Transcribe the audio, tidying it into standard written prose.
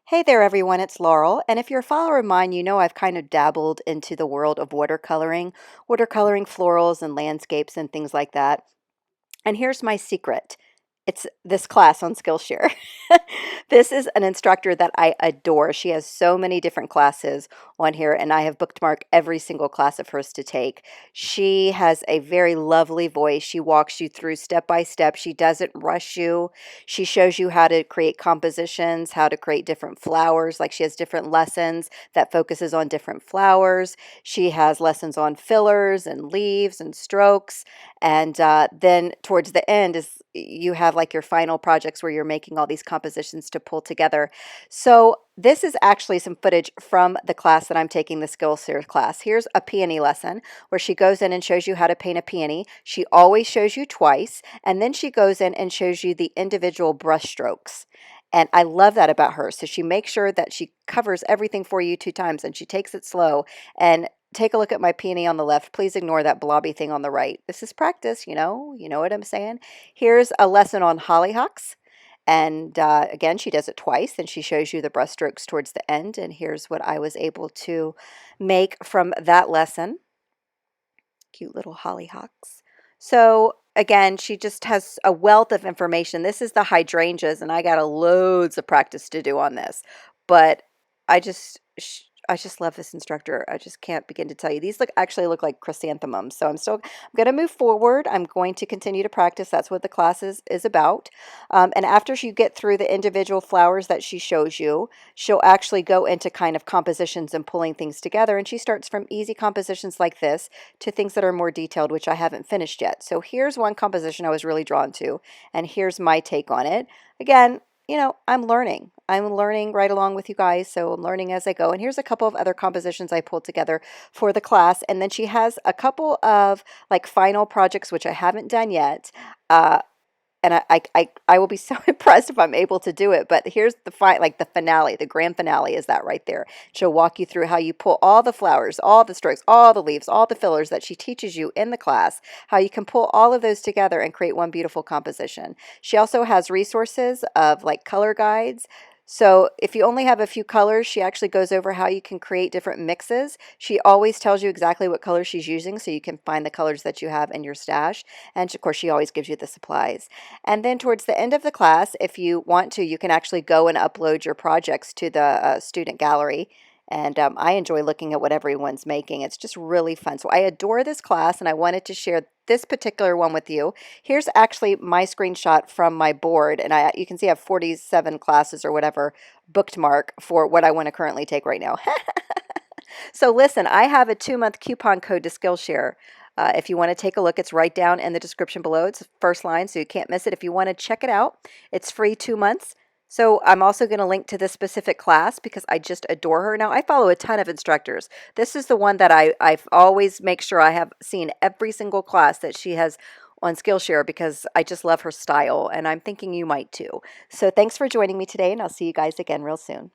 Hey there, everyone. It's Laurel. And if you're a follower of mine, you know I've kind of dabbled into the world of watercoloring florals and landscapes and things like that. And here's my secret. It's this class on Skillshare. This is an instructor that I adore. She has so many different classes on here, and I have bookmarked every single class of hers to take. She has a very lovely voice. She walks you through step by step. She doesn't rush you. She shows you how to create compositions, how to create different flowers. Like she has different lessons that focuses on different flowers. She has lessons on fillers and leaves and strokes. And then towards the end is you have like your final projects where you're making all these compositions to pull together. So this is actually some footage from the class that I'm taking, the Skillshare class. Here's a peony lesson where she goes in and shows you how to paint a peony. She always shows you twice, and then she goes in and shows you the individual brush strokes. And I love that about her. So she makes sure that she covers everything for you 2 times and she takes it slow. And take a look at my peony on the left. Please ignore that blobby thing on the right. This is practice, you know what I'm saying? Here's a lesson on hollyhocks. And again, she does it twice, and she shows you the brush strokes towards the end. And here's what I was able to make from that lesson. Cute little hollyhocks. So again, she just has a wealth of information. This is the hydrangeas, and I got a loads of practice to do on this. But I just I just love this instructor. I just can't begin to tell you. These actually look like chrysanthemums. So I'm going to move forward. I'm going to continue to practice. That's what the class is about. And after you get through the individual flowers that she shows you, she'll actually go into kind of compositions and pulling things together. And she starts from easy compositions like this to things that are more detailed, which I haven't finished yet. So here's one composition I was really drawn to, and here's my take on it. Again, I'm learning. I'm learning right along with you guys, so I'm learning as I go. And here's a couple of other compositions I pulled together for the class. And then she has a couple of like final projects, which I haven't done yet. And I will be so impressed if I'm able to do it. But here's the like the finale, the grand finale is that right there. She'll walk you through how you pull all the flowers, all the strokes, all the leaves, all the fillers that she teaches you in the class, how you can pull all of those together and create one beautiful composition. She also has resources of like color guides. So if you only have a few colors, she actually goes over how you can create different mixes. She always tells you exactly what color she's using so you can find the colors that you have in your stash. And of course, she always gives you the supplies. And then towards the end of the class, if you want to, you can actually go and upload your projects to the student gallery. And I enjoy looking at what everyone's making. It's just really fun. So I adore this class, and I wanted to share this particular one with you. Here's actually my screenshot from my board, and you can see I have 47 classes or whatever bookmark for what I want to currently take right now. So listen, I have a 2-month coupon code to Skillshare. If you want to take a look, it's right down in the description below. It's the first line, so you can't miss it. If you want to check it out, it's free 2 months. So I'm also going to link to this specific class because I just adore her. Now, I follow a ton of instructors. This is the one that I always make sure I have seen every single class that she has on Skillshare because I just love her style, and I'm thinking you might too. So thanks for joining me today, and I'll see you guys again real soon.